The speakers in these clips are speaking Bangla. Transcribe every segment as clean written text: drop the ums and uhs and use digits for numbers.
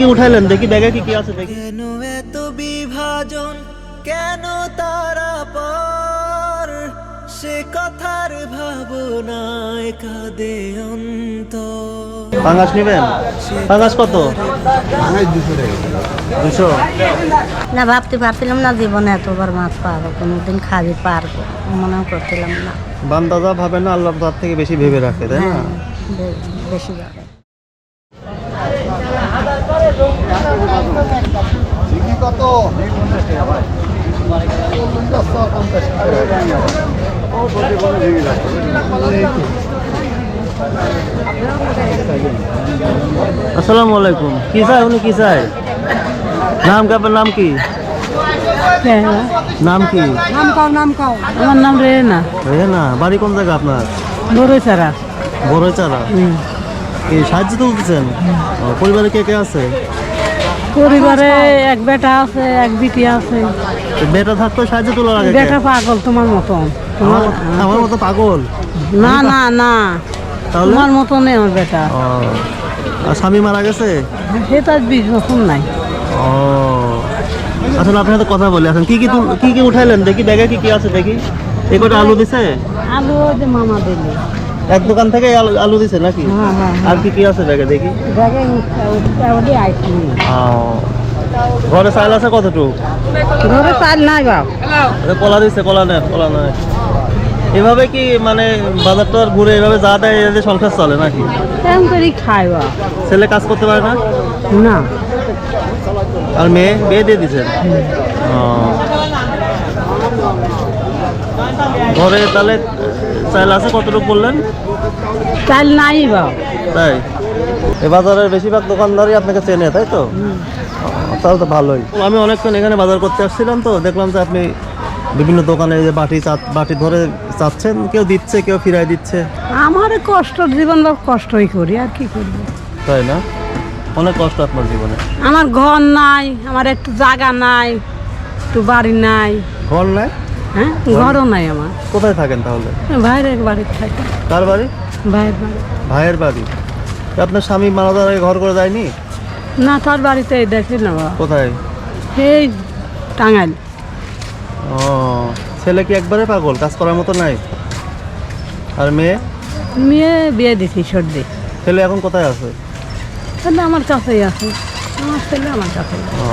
কি উঠাইলেন দেখি, ব্যাগে কি কি আছে দেখি। কেন এত বিভাজন, কেন তারা পর, সে কথার ভাবনায় কাঁদে অন্তর। পাঙ্গাস নিবেন? পাঙ্গাস কত? 200 না ভাবতে পারছিলাম না জীবনে এতবার মাছ পাবো, কোনোদিন খাবি পারবো মনেও করছিলাম না। বান্দাজা ভাবে না, আল্লাহ তার থেকে বেশি ভেবে রাখে, তাই না? বেশি ভাবে। আসসালামু আলাইকুম। কি চাই উনি, কি চাই? নাম কি আপনার? নাম কি? নাম কি? নাম কাও আমার নাম রেনা। রেনা। বাড়ি কোন জায়গা আপনার? বড়ইচারা। বড়ইচারা। এই সাহায্য তুলতেছেন? পরিবারে কে কে আছে? পরিবারে এক বেটা আছে, এক বিটি আছে। বেটা থাকতো সাহায্য তোলার আগে? বেটা পাগল তোমার মতন। আমার মতো পাগল? না না না, তাহলে তোমার মতনই আমার বেটা। আর স্বামী মারা গেছে? সে তো 20 বছর নাই। ও আসলে আপনার সাথে কথা বলি। এখন কি কি উঠাইলেন দেখি, ব্যাগে কি কি আছে দেখি। এই কটা আলু দিছে? আলু ওই যে মামা দিলে এক দোকান থেকে আলু দিছে নাকি? হ্যাঁ হ্যাঁ। আর কি কি আছে ব্যাগে দেখি। আইসি ঘরে চাল আছে কতটুকু? ঘরে চাল নাই বাপ। কলা দিচ্ছে? কলা নেন, কলা নেন। এভাবে কি মানে বাজারটা ঘুরে এভাবে যা দেয় এদের সংসার চলে নাকি? তেমন করে খাই বাপ। ছেলে কাজ করতে পারে না? না। আর মেয়ে বিয়ে দিয়ে দিচ্ছেন? ঘরে তাহলে চাল আছে কতটুকু বললেন? চাল নাই বাপ। তাই? এ বাজারের বেশিরভাগ দোকানদারই আপনাকে চেনে, তাই তো? তাহলে তো ভালোই। আমি অনেকক্ষণ এখানে বাজার করতে আসছিলাম, তো দেখলাম যে আপনি বিভিন্ন দোকানে যে বাটি ধরে চাচ্ছেন, কেউ দিচ্ছে কেউ ফিরাই দিচ্ছে। আমার কষ্ট জীবন বাপ, কষ্টই করি আর কি করবো। তাই না? অনেক কষ্ট আপনার জীবনে। আমার ঘর নাই, আমার একটু জায়গা নাই, একটু বাড়ি নাই। ঘর নাই? হ্যাঁ, ঘরও নাই আমার। কোথায় থাকেন তাহলে? ভাইয়ের বাড়ি থাকে। কার বাড়ি? ভাইয়ের বাড়ি। ভাইয়ের বাড়ি। আপনার স্বামী মারা যাওয়ার আগে ঘর করে যায়নি? না, তার বাড়িতে দেখে না বাবা। কোথায়? এই টাঙ্গাইল। ও ছেলে কি একবারে পাগল, কাজ করার মতো নাই? আর মেয়ে? মেয়ে বিয়ে দিছি সর্দি। ছেলে এখন কোথায় আছে? তাহলে আমার কাছেই আছে, আমার ছেলে আমার কাছে। ও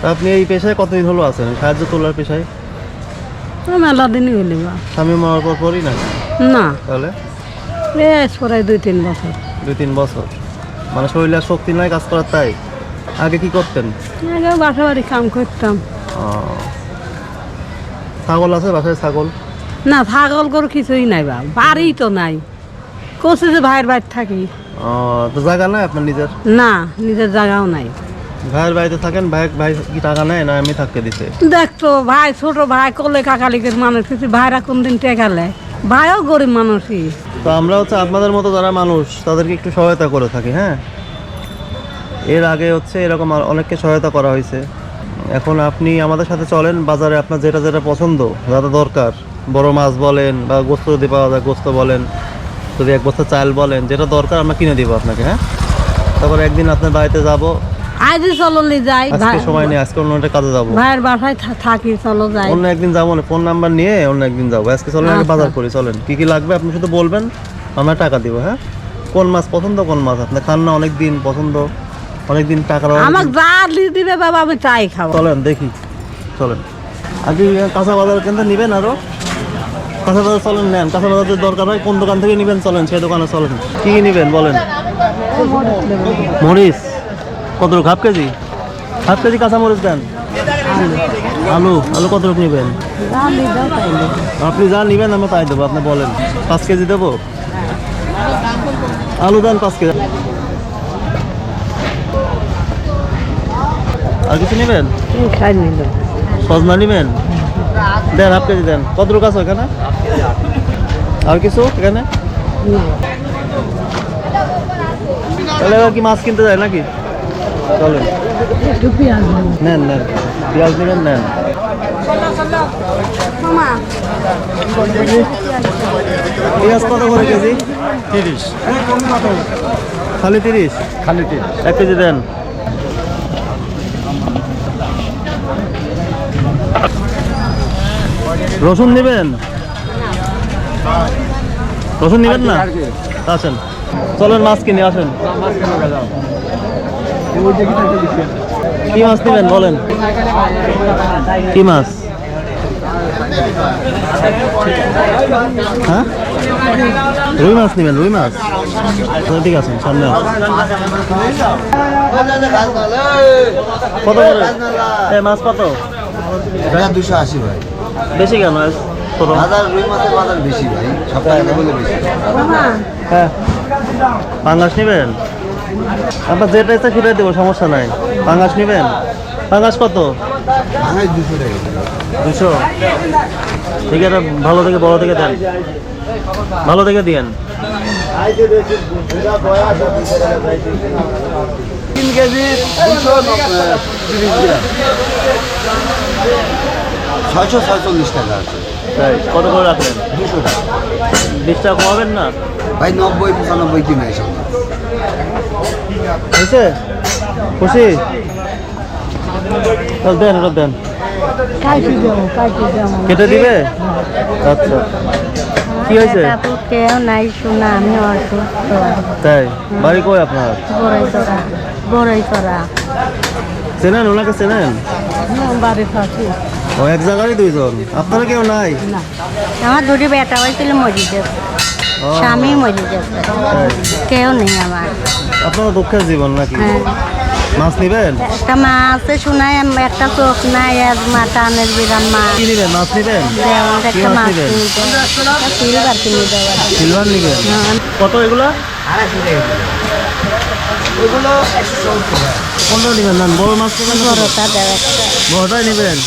তা আপনি এই পেশায় কতদিন হলো আছেন, সাহায্য তোলার পেশায়? মেলা দিনই হইলি বা। স্বামী মরার পর পরই না? না, তাহলে প্রায় 2-3 বছর। 2-3 বছর। মানে শরীরে আর শক্তি নাই কাজ করার, তাই? আগে কি করতেন? আগে বাসা বাড়ি কাম করতাম। ও ছাগল আছে বাসায়? ছাগল? না, ছাগল গরু কিছুই নাই বা, বাড়ি তো নাই। কোচে যে ভাইয়ের বাড়ি থাকি। ও তো জায়গা নাই আপনার নিজের? না, নিজের জায়গাও নাই। ভাইয়ের বাড়িতে থাকেন, ভাই কি টাকা নেয় না আমি থাকতে দিতে? দেখতো ভাই, ছোট ভাই কোলে কাকালিকের মানুষ, কিছু ভাইরা কোনদিন টেকালে, ভাইও গরিব মানুষই। তো আমরা হচ্ছে আপনাদের মতো যারা মানুষ তাদেরকে একটু সহায়তা করে থাকি। হ্যাঁ, এর আগে হচ্ছে এরকম অনেককে সহায়তা করা হয়েছে। এখন আপনি আমাদের সাথে চলেন বাজারে, আপনার যেটা যেটা পছন্দ, যেটা দরকার, বড় মাছ বলেন বা গোস্ত যদি পাওয়া যায় গোস্ত বলেন, যদি 1 বস্তা চাল বলেন, যেটা দরকার আমরা কিনে দিব আপনাকে। হ্যাঁ, তারপর একদিন আপনার বাড়িতে যাবো। আজ চললি যাই, আজকে সময় নেই, আজকে অন্য একটা কাজে যাবো। ভাইয়ের বাসায় থাকি, চলো যাই। অন্য একদিন যাবো না, ফোন নাম্বার নিয়ে অন্য একদিন যাবো। আজকে চলেন, আগে বাজার করি। চলেন, কি কি লাগবে আপনি শুধু বলবেন, আমরা টাকা দিব। হ্যাঁ, কোন মাছ পছন্দ, কোন মাছ আপনি খান না অনেকদিন পছন্দ, অনেকদিন টাকার আমাকে যা দিবে বাবা আমি তাই খাবো। চলেন দেখি, চলেন। আগে কাঁচা বাজার কেন্দ্রে নিবেন, আরো কাঁচা বাজার চলেন নেন। কাঁচা বাজারের দরকার হয় কোন দোকান থেকে নিবেন, চলেন সেই দোকানে চলেন। কি কি নিবেন বলেন? মরিচ কত? Half KG? হাফ কেজি কাঁচা মরিচ দেন। আলু কত রকম নেবেন? আপনি যা নেবেন আমরা তাই দেবো, আপনি বলেন। 5 কেজি দেবো? আলু দেন 5 কেজি। আর কিছু নেবেন? সজনা নেবেন? দেন, হাফ কেজি দেন। কত রকম আছে এখানে? আর কিছু এখানে? তাহলে এবার কি মাছ কিনতে যায় নাকি? চলেন নেন, পেঁয়াজ নেবেন, নেন। পেঁয়াজ কত করে কেজি? 30। খালি 30? খালি 30। 1 কেজি দেন। রসুন নেবেন? রসুন নেবেন না? আসেন, চলেন মাছ কিনে আসেন। কি মাছ নেবেন বলেন? কি মাছ? হ্যাঁ, রুই মাছ নেবেন? রুই মাছ, ঠিক আছে, সামনে আসুন। কত করে মাছ? কত? 280 ভাই। বেশি কেন? ছোট বাজার রুই মাছের বাজার বেশি ভাই, সপ্তাহে বলে বেশি। হ্যাঁ, পাঙ্গাস নেবেন? আপনার যেটা ইচ্ছা সেটাই দেবো, সমস্যা নাই। পাঙ্গাস নেবেন? পাঙ্গাস কত? ভাঙাই 200 টাকা। 200? ঠিক আছে, ভালো থেকে বড় থেকে দেন, ভালো থেকে দিয়েন। 3 কেজি 230 গ্রাম, 646 টাকা আছে। তাই কত করে রাখলেন? 200 টাকা 20 টাকা কমাবেন না? ভাই। 90-95 কিনা এসব মাছ। হয়েছে? খুশি? তাহলে দেন, ওটা দেন। কেটে দিবে? আচ্ছা, কি হয়েছে? আপু কেউ নাই, শোনা আমি অসুস্থ। তাই বাড়ি কই আপনার? বড়ই করা চেনেন ওনাকে? চেনেন? বাড়ি থাকি ও, এক জায়গারই দুইজন। আপনারা কেউ নাই? না, আমার দুটি বেটা হয়েছিল মরে গেছে, ও, স্বামী মরে গেছে, তাই। কেউ নেই আমার। আপনারা দুঃখের জীবন নাকি? হ্যাঁ, মাছ নিবেন? একটা মা আছে শোনায়, একটা চোখ নাই, এক মা টানের বিরাম মা। কি নিবেন? মাছ নিবেন? দেওয়ার কি একটা মাছ মাছ নিবেন? সিলভার কিনে দেওয়া। সিলভার নিবেন? কত এগুলা? 15 নিবেন না? বড় মাছ নিবেন? বড়টা দেওয়া একটা বড়টাই নিবেন?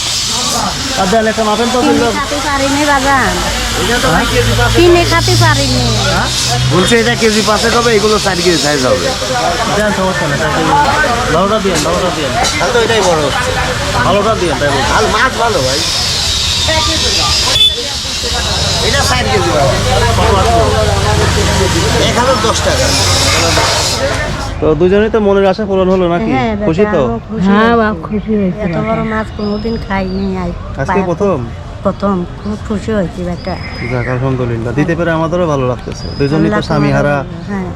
আর দেন একটা মাপেন তো। কিনে খাতে পারিনি বাজান, কিনে খাতে পারিনি। বলছে এটা কেজি 5 হবে, এগুলো 4 কেজি সাইজ হবে। দেন, সমস্যা নেই। ভালোটা দিয়েন, ভালোটা দিয়েন। তাহলে তো এটাই বড় হচ্ছে। ভালোটা দিয়েন, তাই বলছি। আর মাছ ভালো ভাই। এটা 4 কেজি ভাই। কত আসলো? 1010 টাকা। তো দুজনেই তো মনের আশা পূরণ হলো নাকি? হ্যাঁ, বেটা, খুশি তো? আমিও খুশি হ্যাঁ হয়েছি। বাপ, খুশি হয়েছে। এত বড় মাছ কোনোদিন খাইনি। আজকে প্রথম? প্রথম, খুব খুশি হয়েছি বেটা। যাক, আলহামদুলিল্লাহ। দিতে পেরে আমাদেরও ভালো লাগতেছে। দুজনেই তো স্বামী হারা, হ্যাঁ,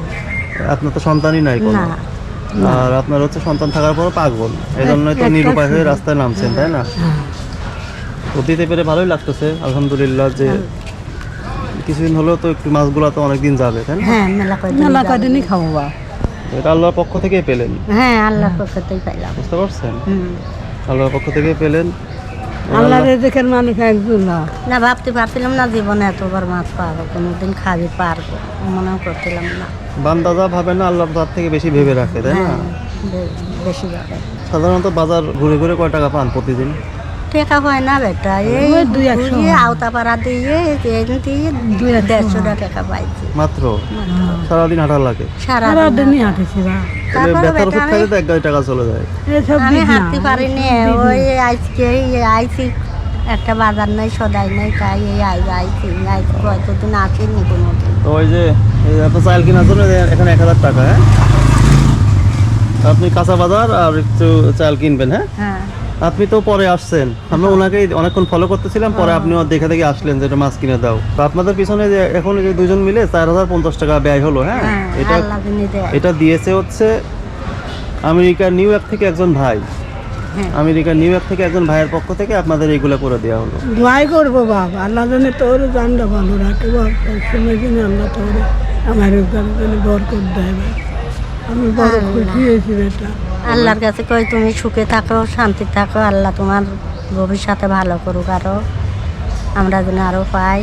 আপনার তো সন্তানই নাই কোনো। না, আর আপনার হচ্ছে সন্তান থাকার পরও পাগল, এই জন্যই তো নিরুপায় হয়ে রাস্তায় নামছেন, তাই না? তো দিতে পেরে ভালোই লাগতেছে, আলহামদুলিল্লাহ। যে কিছুদিন হলেও তো একটু মাছগুলো তো অনেকদিন যাবে, তাই না? হ্যাঁ, মেলা কয়দিন মেলা যাবে। কদিনই খাবো বা। এটা আল্লাহর পক্ষ থেকেই পেলেন, হ্যাঁ, আল্লাহর পক্ষতেই পাইলাম। বুঝতে পারছেন? হুম। আল্লাহর পক্ষ থেকেই পেলেন। আল্লাহ রেজেকের মানুষ একজন না। না, ভাবতে পারছিলাম না জীবনে এতবার মাছ পাবো, কোনোদিন খাবি পারবো, মনেও করছিলাম না। বান্দা যা ভাবে না, আল্লাহ তার থেকে বেশি ভেবে রাখে, তাই না? হ্যাঁ, বেশি ভাবে সাধারণত বাজার ঘুরে ঘুরে কয় টাকা পান প্রতিদিন? টেকা হয় না বেটা, এই ওই 200 ঘুরিয়ে আওতাপাড়া দিয়ে ট্রেন দিয়ে 150 টাকা পাইছি মাত্র? সারাদিন হাঁটা লাগে? সারাদিন। সারাদিনই হাঁটেছি বা। তারপরে ব্যথার বেটা ওষুধ খাইলে তো 1 টাকা চলে যায়। এসব আমি দিক না। হাঁটতে পারিনি। ওই আজকে আইছি, একটা বাজার নেই, সদাই নেই, তাই এই আইছি কতদিন আসেনি কোনোদিন। তো ওই যে আপনার চাল কেনার জন্য এখানে 1000 টাকা, হ্যাঁ? আপনি কাঁচা বাজার আর একটু চাল কিনবেন, হ্যাঁ? হ্যাঁ, আপনি তো পরে আসছেন, আমরা ওনাকেই অনেকক্ষণ ফলো করতেছিলাম, পরে আপনিও দেখে দেখে আসলেন যে এটা মাছ কিনে দাও। তো আপনাদের পিছনে যে এখন এই যে দুজন মিলে 4050 টাকা ব্যয় হলো, হ্যাঁ? হ্যাঁ, এটা আল্লাহ যিনি দেয়। এটা দিয়েছে হচ্ছে আমেরিকার নিউ ইয়র্ক থেকে একজন ভাই। হ্যাঁ। আমেরিকার নিউ ইয়র্ক থেকে একজন ভাইয়ের পক্ষ থেকে আপনাদের এইগুলো করে দেওয়া হলো। দোয়াই করবো বাপ, আল্লাহ জানে তোর জানটা ভালো রাখে বাপ। সময় দিনে আল্লাহ তোর আমার জন্য বরকত দেয় বাপ। আমি বড় খুশি হয়েছি বেটা। আল্লাহর কাছে কই তুমি সুখে থাকো, শান্তি থাকো, আল্লাহ তোমার ভবিষ্যতে ভালো করুক, আরো আমরা যেন আরো পাই,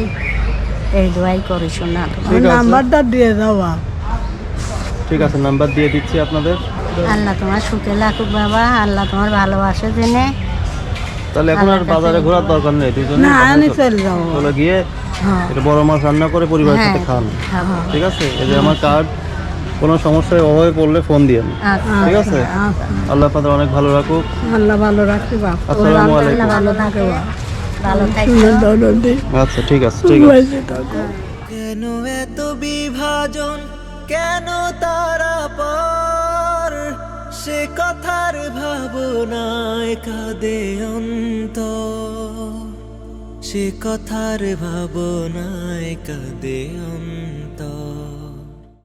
এই দোয়াই করি শোনা। ঠিক আছে। নাম্বারটা দিয়ে দাও বাপ। ঠিক আছে, নাম্বার দিয়ে দিচ্ছি আপনাদের। আল্লাহ তোমার সুখে রাখুক বাবা, আল্লাহ তোমার ভালোবাসে জেনে। তাহলে এখন আর বাজারে ঘোরার দরকার নেই, দুজনে না, আমি চলে যাবো। চলে গিয়ে হ্যাঁ, এটা বড় মাছ রান্না করে পরিবারের হ্যাঁ, সাথে খান, খাবো। ঠিক আছে? এই যে আমার কার্ড, কোনো সমস্যায় অভাবে পড়লে ফোন দিয়েন, আচ্ছা, ঠিক আছে? আচ্ছা। আল্লাহ আপনাদের অনেক ভালো রাখুক। আল্লাহ ভালো রাখতে বাপ। আসসালামু আলাইকুম। আল্লাহ ভালো থাকে, ভালো থাকে। সুন্দর দৌড় দিই। আচ্ছা, ঠিক আছে, ঠিক আছে। বেঁচে থাকো। কেন এত বিভাজন, কেন তারা পর, সে কথার ভাবনায় কাঁদে অন্তর, সে কথার ভাবনায় কাঁদে অন্তর।